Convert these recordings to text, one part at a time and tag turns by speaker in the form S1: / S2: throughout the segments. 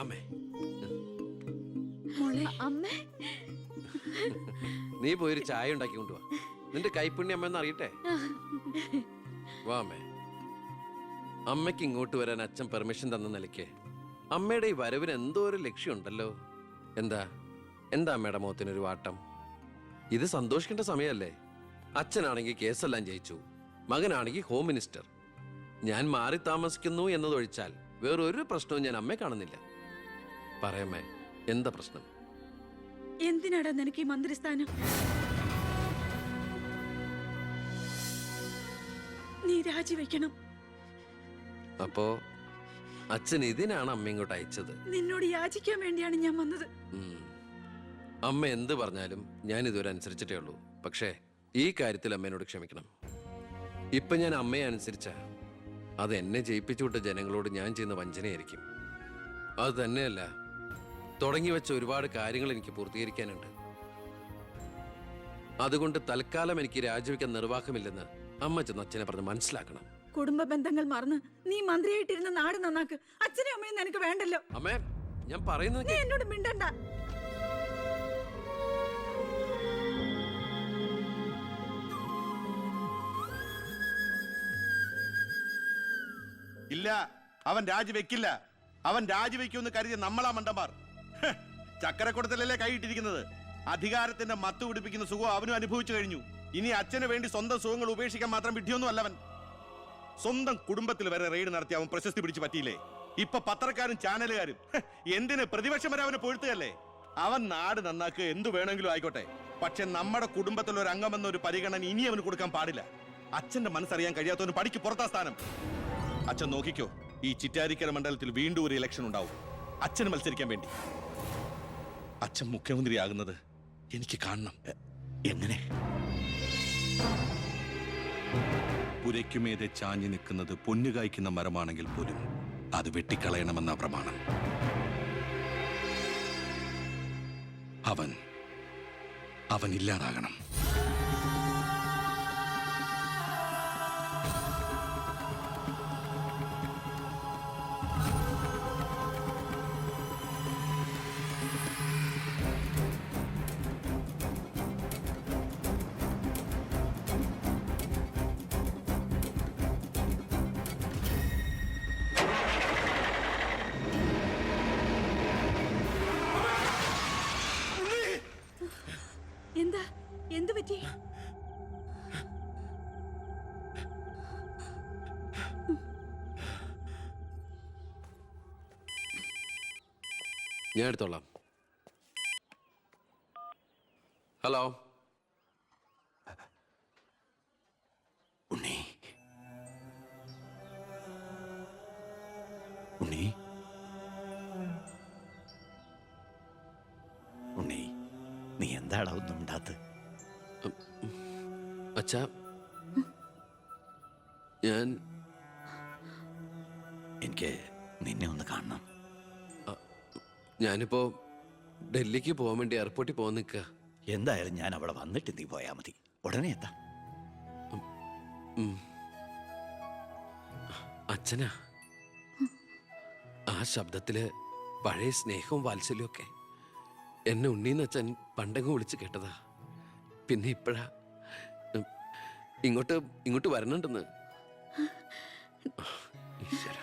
S1: അമ്മേ
S2: അമ്മേ
S1: നീ പോയൊരു ചായ ഉണ്ടാക്കി കൊണ്ടുവാ. നിന്റെ കൈപ്പുണ്യം അമ്മ അറിയട്ടെ. വാ അമ്മേ. അമ്മയ്ക്ക് ഇങ്ങോട്ട് വരാൻ അച്ഛൻ പെർമിഷൻ തന്ന നിലയ്ക്ക് അമ്മയുടെ ഈ വരവിന് എന്തോ ഒരു ലക്ഷ്യമുണ്ടല്ലോ. എന്താ എന്താ അമ്മയുടെ മുഖത്തിനൊരു വാട്ടം? ഇത് സന്തോഷിക്കേണ്ട സമയമല്ലേ? അച്ഛനാണെങ്കിൽ കേസെല്ലാം ജയിച്ചു, മകനാണെങ്കിൽ ഹോം മിനിസ്റ്റർ. ഞാൻ മാറി താമസിക്കുന്നു എന്നതൊഴിച്ചാൽ വേറൊരു പ്രശ്നവും ഞാൻ അമ്മയെ കാണുന്നില്ല. പറയമ്മേ, എന്താ പ്രശ്നം?
S2: എന്തിനാടാ നിനക്ക് ഈ മന്ത്രിസ്ഥാനം? നീ രാജിവെക്കണം.
S1: അപ്പോ അച്ഛൻ ഇതിനാണ് അമ്മ ഇങ്ങോട്ട് അയച്ചത്?
S2: നിന്നോട് യാചിക്കാൻ വേണ്ടിയാണ് ഞാൻ വന്നത്.
S1: അമ്മ എന്ത് പറഞ്ഞാലും ഞാൻ ഇതുവരെ അനുസരിച്ചിട്ടേ ഉള്ളൂ. പക്ഷേ ഈ കാര്യത്തിൽ അമ്മേനോട് ക്ഷമിക്കണം. ഇപ്പൊ ഞാൻ അമ്മയെ അനുസരിച്ച അത് എന്നെ ജയിപ്പിച്ചു വിട്ട ജനങ്ങളോട് ഞാൻ ചെയ്യുന്ന വഞ്ചനയായിരിക്കും. അത് തന്നെയല്ല, തുടങ്ങി വെച്ച ഒരുപാട് കാര്യങ്ങൾ എനിക്ക് പൂർത്തീകരിക്കാനുണ്ട്. അതുകൊണ്ട് തൽക്കാലം എനിക്ക് രാജിവെക്കാൻ നിർവാഹമില്ലെന്ന് അമ്മ ചെന്ന് അച്ഛനെ പറഞ്ഞ് മനസ്സിലാക്കണം.
S2: കുടുംബ ബന്ധങ്ങൾ മറന്ന് നീ മന്ത്രിയായിട്ടിരുന്ന നാട് നന്നാക്ക്. അച്ഛനും അമ്മയും നിനക്ക് വേണ്ടല്ലോ.
S1: അമ്മേ, ഞാൻ പറയുന്നത്
S2: നീ എന്നോട് മിണ്ടണ്ട.
S3: ഇല്ല, അവൻ രാജിവെക്കില്ല. അവൻ രാജിവെക്കുമെന്ന് കരുതിയ നമ്മളാ മണ്ടന്മാർ. ചക്കരക്കുടത്തിലല്ലേ കൈയിട്ടിരിക്കുന്നത്. അധികാരത്തിന്റെ മത്ത് പിടിപ്പിക്കുന്ന സുഖം അവനും അനുഭവിച്ചു കഴിഞ്ഞു. ഇനി അച്ഛന് വേണ്ടി സ്വന്തം സുഖങ്ങൾ ഉപേക്ഷിക്കാൻ മാത്രം വിഡ്ഢിയൊന്നും അല്ലവൻ. സ്വന്തം കുടുംബത്തിൽ വരെ റെയ്ഡ് നടത്തി അവൻ പ്രശസ്തി പിടിച്ചു പറ്റിയില്ലേ? ഇപ്പൊ പത്രക്കാരും ചാനലുകാരും എന്തിന് പ്രതിപക്ഷം വരെ അവനെ പൊഴുത്തുകയല്ലേ? അവൻ നാട് നന്നാക്കുക എന്തു വേണമെങ്കിലും ആയിക്കോട്ടെ, പക്ഷെ നമ്മുടെ കുടുംബത്തിൽ ഒരു അംഗമെന്ന ഒരു പരിഗണന ഇനി അവന് കൊടുക്കാൻ പാടില്ല. അച്ഛന്റെ മനസ്സറിയാൻ കഴിയാത്തവന് പടിക്ക് പുറത്താ സ്ഥാനം. അച്ഛൻ നോക്കിക്കോ, ഈ ചിറ്റാരിക്കര മണ്ഡലത്തിൽ വീണ്ടും ഒരു ഇലക്ഷൻ ഉണ്ടാവും അച്ഛന് മത്സരിക്കാൻ വേണ്ടി. അച്ഛൻ മുഖ്യമന്ത്രിയാകുന്നത് എനിക്ക് കാണണം.
S4: എങ്ങനെ?
S3: പുരയ്ക്കുമേതെ ചാഞ്ഞു നിൽക്കുന്നത് പൊന്നു കായ്ക്കുന്ന മരമാണെങ്കിൽ പോലും അത് വെട്ടിക്കളയണമെന്ന പ്രമാണം. അവൻ ഇല്ലാതാകണം.
S2: എന്താ? എന്തു പറ്റി?
S1: ഞാൻ എടുത്തോളാം. ഹലോ
S4: ഉണ്ണി, ഉണ്ണി, ഉണ്ണി, നീ എന്താടാ ഒന്നും ഉണ്ടാത്ത്?
S1: അച്ഛാ,
S4: എനിക്ക് നിന്നെ ഒന്ന് കാണണം.
S1: ഞാനിപ്പോ ഡൽഹിക്ക് പോകാൻ വേണ്ടി എയർപോർട്ടിൽ പോകാൻ നിൽക്കുക.
S4: എന്തായാലും ഞാൻ അവിടെ വന്നിട്ട് നീ പോയാ മതി. ഉടനെ എത്താം.
S1: അച്ഛനാ, ആ ശബ്ദത്തില് പഴയ സ്നേഹവും വാത്സല്യവും ഒക്കെ എന്നെ ഉണ്ണീന്ന് അച്ഛൻ പണ്ടങ്ങ് വിളിച്ച് കേട്ടതാ. പിന്നെ ഇപ്പോഴാ ഇങ്ങോട്ട് വരണുണ്ടെന്ന്. ഈശ്വര,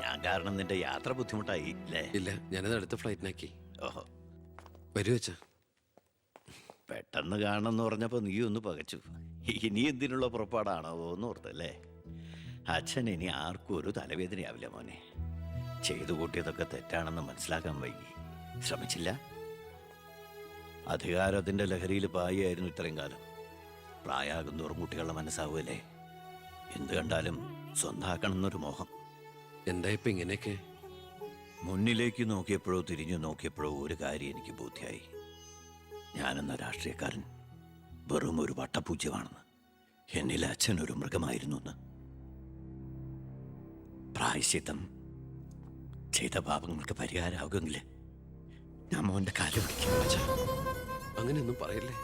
S4: ഞാൻ കാരണം നിന്റെ യാത്ര ബുദ്ധിമുട്ടായി അല്ലേ?
S1: ഇല്ല, ഞാനത് അടുത്ത ഫ്ലൈറ്റിനാക്കി.
S4: ഓഹോ,
S1: വരൂ അച്ഛാ.
S4: പെട്ടെന്ന് കാണണമെന്ന് പറഞ്ഞപ്പോൾ നീ ഒന്ന് പകച്ചു. ഇനി എന്തിനുള്ള പുറപ്പാടാണോ എന്ന് ഓർത്തല്ലേ? അച്ഛൻ ഇനി ആർക്കും ഒരു തലവേദനയാവില്ല മോനെ. ചെയ്തു കൂട്ടിയതൊക്കെ തെറ്റാണെന്ന് മനസ്സിലാക്കാൻ വൈകി. ശ്രമിച്ചില്ല. അധികാരത്തിൻ്റെ ലഹരിയിൽ പായായിരുന്നു ഇത്രയും കാലം. പ്രായമാകുന്നോറും കുട്ടികളുടെ മനസ്സാവുമല്ലേ? എന്ത് കണ്ടാലും സ്വന്താക്കണം എന്നൊരു മോഹം.
S1: എന്താ ഇപ്പൊ ഇങ്ങനെയൊക്കെ?
S4: മുന്നിലേക്ക് നോക്കിയപ്പോഴോ തിരിഞ്ഞു നോക്കിയപ്പോഴോ ഒരു കാര്യം എനിക്ക് ബോധ്യമായി. ഞാനെന്ന രാഷ്ട്രീയക്കാരൻ വെറും ഒരു വട്ടപൂജ്യമാണെന്ന്. എന്നിൽ അച്ഛൻ ഒരു മൃഗമായിരുന്നു എന്ന്. പ്രായശ്ചിത്തം ചെയ്ത പാപങ്ങൾക്ക് പരിഹാരമാകുമെങ്കിൽ ഞാൻ മോൻ്റെ കാല് പിടിക്കും.
S1: അങ്ങനെയൊന്നും പറയല്ലേ.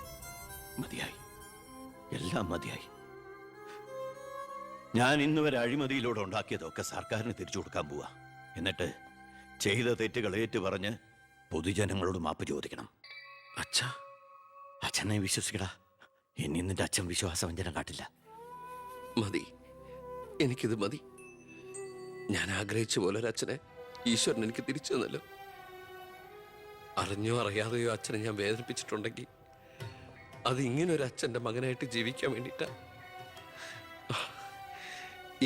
S4: മതിയായി, എല്ലാം മതിയായി. ഞാൻ ഇന്നുവരെ അഴിമതിയിലൂടെ ഉണ്ടാക്കിയതൊക്കെ സർക്കാരിന് തിരിച്ചു കൊടുക്കാൻ പോവാ. എന്നിട്ട് ചെയ്ത തെറ്റുകൾ ഏറ്റുപറഞ്ഞ് പൊതുജനങ്ങളോട് മാപ്പ് ചോദിക്കണം.
S1: അച്ഛാ,
S4: അച്ഛനെ വിശ്വസിക്കടാ. ഇനി നിന്റെ അച്ഛൻ വിശ്വാസവഞ്ചനം കാട്ടില്ല.
S1: മതി, എനിക്കിത് മതി. ഞാൻ ആഗ്രഹിച്ച പോലെ ഒരു അച്ഛനെ ഈശ്വരൻ എനിക്ക് തിരിച്ചു തന്നല്ലോ. അറിഞ്ഞോ അറിയാതെയോ അച്ഛനെ ഞാൻ വേദനിപ്പിച്ചിട്ടുണ്ടെങ്കിൽ അത് ഇങ്ങനെ ഒരു അച്ഛൻ്റെ മകനായിട്ട് ജീവിക്കാൻ വേണ്ടിയിട്ടാ.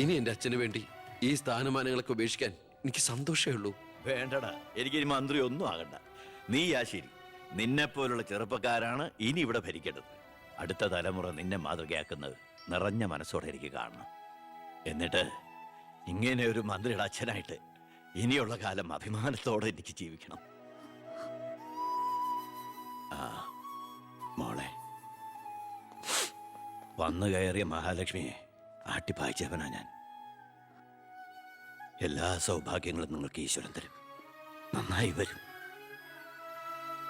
S1: ഇനി എൻ്റെ അച്ഛന് വേണ്ടി ഈ സ്ഥാനമാനങ്ങളൊക്കെ ഉപേക്ഷിക്കാൻ എനിക്ക് സന്തോഷമേ ഉള്ളൂ.
S4: വേണ്ടടാ, എനിക്കിനി മന്ത്രി ഒന്നും ആകണ്ട. നീ ആ ശരി, നിന്നെപ്പോലുള്ള ചെറുപ്പക്കാരാണ് ഇനി ഇവിടെ ഭരിക്കേണ്ടത്. അടുത്ത തലമുറ നിന്നെ മാതൃകയാക്കുന്നത് നിറഞ്ഞ മനസ്സോടെ എനിക്ക് കാണണം. എന്നിട്ട് ഇങ്ങനെ ഒരു മന്ത്രിയുടെ അച്ഛനായിട്ട് ഇനിയുള്ള കാലം അഭിമാനത്തോടെ എനിക്ക് ജീവിക്കണം. ആ മോളെ, വന്നു കയറിയ മഹാലക്ഷ്മിയെ ആട്ടിപ്പായിച്ചവനാ ഞാൻ. എല്ലാ സൗഭാഗ്യങ്ങളും നിങ്ങൾക്ക് ഈശ്വരൻ തരും. നന്നായി വരും.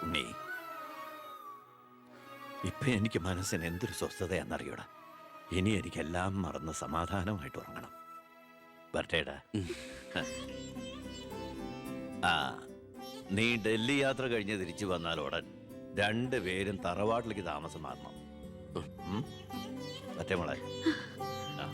S4: ഉണ്ണി, ഇപ്പൊ എനിക്ക് മനസ്സിന് എന്തൊരു സ്വസ്ഥതയാണെന്നറിയൂടാ. ഇനി എനിക്കെല്ലാം മറന്ന് സമാധാനമായിട്ട് ഉറങ്ങണം. വരട്ടേടാ. ആ, നീ ഡൽഹി യാത്ര കഴിഞ്ഞ് തിരിച്ചു വന്നാൽ ഉടൻ രണ്ടുപേരും തറവാട്ടിലേക്ക് താമസം മാറണം. മറ്റേ മോളെ. ആ,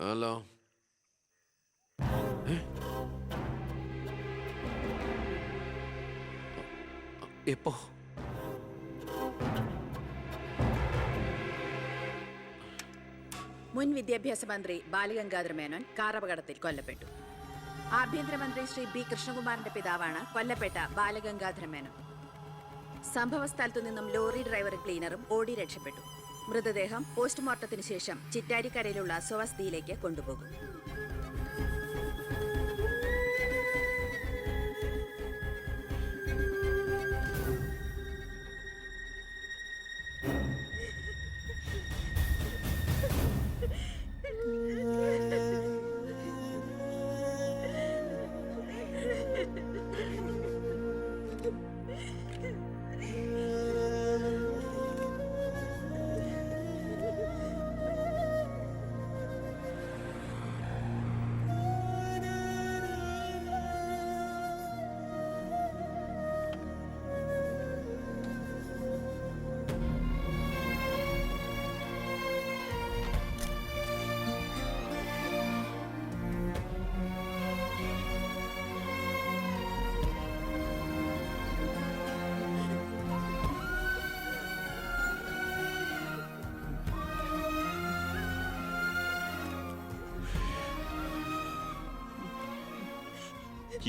S1: ഹലോ. എപ്പോ?
S5: മുൻ വിദ്യാഭ്യാസ മന്ത്രി ബാലഗംഗാധര മേനോൻ കാറപകടത്തിൽ കൊല്ലപ്പെട്ടു. ആഭ്യന്തരമന്ത്രി ശ്രീ ബി കൃഷ്ണകുമാറിന്റെ പിതാവാണ് കൊല്ലപ്പെട്ട ബാലഗംഗാധര മേനോൻ. സംഭവസ്ഥലത്തു നിന്നും ലോറി ഡ്രൈവറും ക്ലീനറും ഓടി രക്ഷപ്പെട്ടു. മൃതദേഹം പോസ്റ്റ്മോർട്ടത്തിന് ശേഷം ചിറ്റാരിക്കരയിലുള്ള സ്വവസതിയിലേക്ക് കൊണ്ടുപോകും.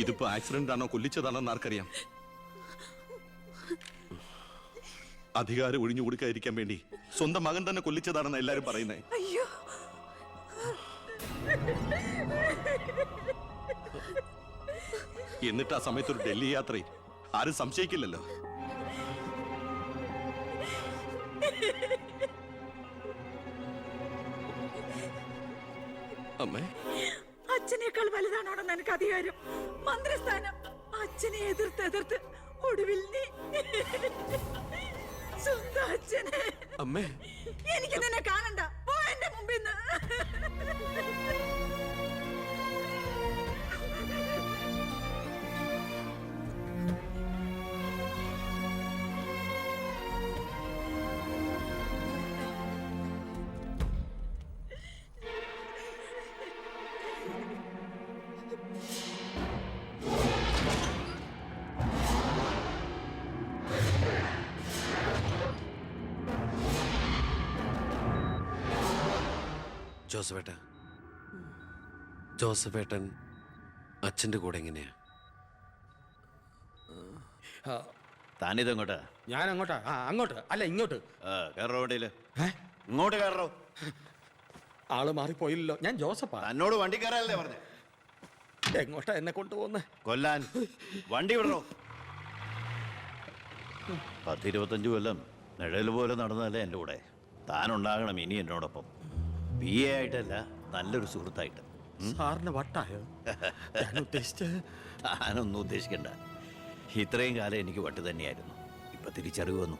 S3: ഇതിപ്പോ ആക്സിഡന്റ് ആണോ കൊല്ലിച്ചതാണോ എന്ന് ആർക്കറിയാം. അധികാരം ഒഴിഞ്ഞു കൊടുക്കാതിരിക്കാൻ വേണ്ടി സ്വന്തം മകൻ തന്നെ കൊല്ലിച്ചതാണെന്ന് എല്ലാരും പറയുന്നേ.
S2: അയ്യോ,
S3: എന്നിട്ട് ആ സമയത്ത് ഒരു ഡൽഹി യാത്ര ആരും സംശയിക്കില്ലല്ലോ.
S1: അമ്മേ,
S2: അച്ഛനേക്കാൾ വലുതാണോടെന്ന് എനിക്ക് അധികാരം. മന്ത്രിസ്ഥാനം അച്ഛനെ എതിർത്ത് ഒടുവിൽ നീ സ്വന്തം അച്ഛനെ.
S1: അമ്മേ,
S2: എനിക്ക് നിന്നെ കാണണ്ട, പോ എന്റെ മുമ്പിൽ നിന്ന്.
S1: ജോസഫേട്ടൻ അച്ഛൻ്റെ കൂടെ എങ്ങനെയാ?
S4: താനിതെങ്ങോട്ടാ?
S6: ഞാൻ അങ്ങോട്ടാ? അങ്ങോട്ട് അല്ല, ഇങ്ങോട്ട്.
S4: കയറോ വണ്ടിയില്. ഇങ്ങോട്ട് കയറോ.
S6: ആള് മാറിപ്പോയില്ലല്ലോ. ഞാൻ ജോസഫാ.
S4: തന്നോട് വണ്ടി കയറാനല്ലേ പറഞ്ഞേ?
S6: എങ്ങോട്ടാ എന്നെ കൊണ്ടുപോകുന്നേ?
S4: കൊല്ലാൻ. വണ്ടി വിടറോ. 10-25 കൊല്ലം നിഴൽ പോലെ നടന്നതല്ലേ എൻ്റെ കൂടെ. താനുണ്ടാകണം ഇനി എന്നോടൊപ്പം. PA ആയിട്ടല്ല, നല്ലൊരു സുഹൃത്തായിട്ട്.
S6: സാറിന് വട്ടായോ? ഞാൻ ഉദ്ദേശിച്ചത്
S4: താനൊന്നും ഉദ്ദേശിക്കണ്ട. ഇത്രയും കാലം എനിക്ക് വട്ട് തന്നെയായിരുന്നു. ഇപ്പൊ തിരിച്ചറിവ് വന്നു.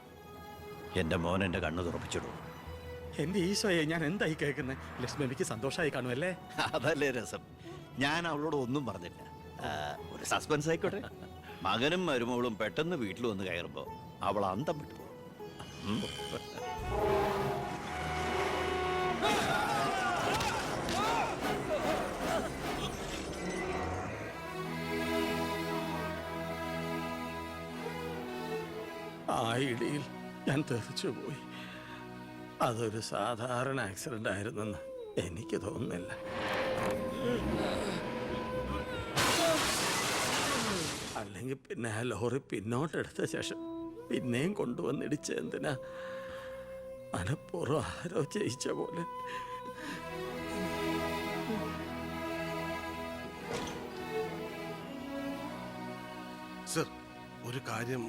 S4: എൻ്റെ മോൻ എൻ്റെ കണ്ണ് തുറപ്പിച്ചിടും.
S6: എന്റെ ഈശോയെ, ഞാൻ എന്തായി കേൾക്കുന്നത്? ലക്ഷ്മിക്ക് സന്തോഷമായി കാണുമല്ലേ?
S4: അതല്ലേ രസം. ഞാൻ അവളോട് ഒന്നും പറഞ്ഞില്ല. ഒരു സസ്പെൻസ് ആയിക്കോട്ടെ. മകനും മരുമകളും പെട്ടെന്ന് വീട്ടിൽ വന്ന് കയറുമ്പോ അവൾ അന്തം വിട്ടു.
S6: ആ ഇടിയിൽ ഞാൻ തെറിച്ചുപോയി. അതൊരു സാധാരണ ആക്സിഡന്റ് ആയിരുന്നെന്ന് എനിക്ക് തോന്നുന്നില്ല. അല്ലെങ്കിൽ പിന്നെ ആ ലോറി പിന്നോട്ടെടുത്ത ശേഷം പിന്നെയും കൊണ്ടുവന്നിടിച്ച എന്തിനാ? മനപ്പൂർവ്വം ആരോ ജയിച്ച പോലെ.
S7: സർ, ഒരു കാര്യം,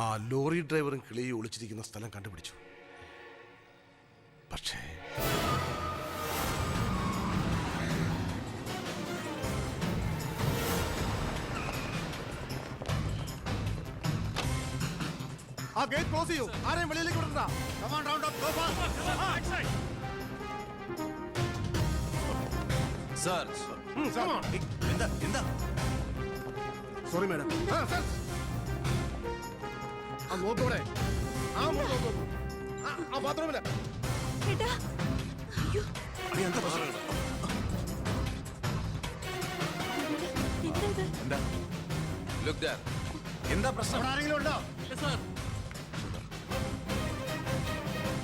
S7: ആ ലോറി ഡ്രൈവറും കിളിയും ഒളിച്ചിരിക്കുന്ന സ്ഥലം കണ്ടുപിടിച്ചു. പക്ഷേ ആ ഗേറ്റ് ക്ലോസ് ചെയ്യൂ. ആരെയും വെളിയിലേക്ക് വിടണ്ട. Come on, round up, go fast.
S1: Sir,
S7: Come on. എന്താ? Sorry madam. ആ നോക്കൂടെ, ആ നോക്കൂ. ആ ബാത്റൂമില്
S2: ഏട്ടാ, അയ്യോ,
S7: എന്താ പ്രശ്നം?
S2: എന്താ ഇത്?
S1: Look that.
S7: എന്താ പ്രശ്നം? ആരെങ്കിലും ഉണ്ടോ?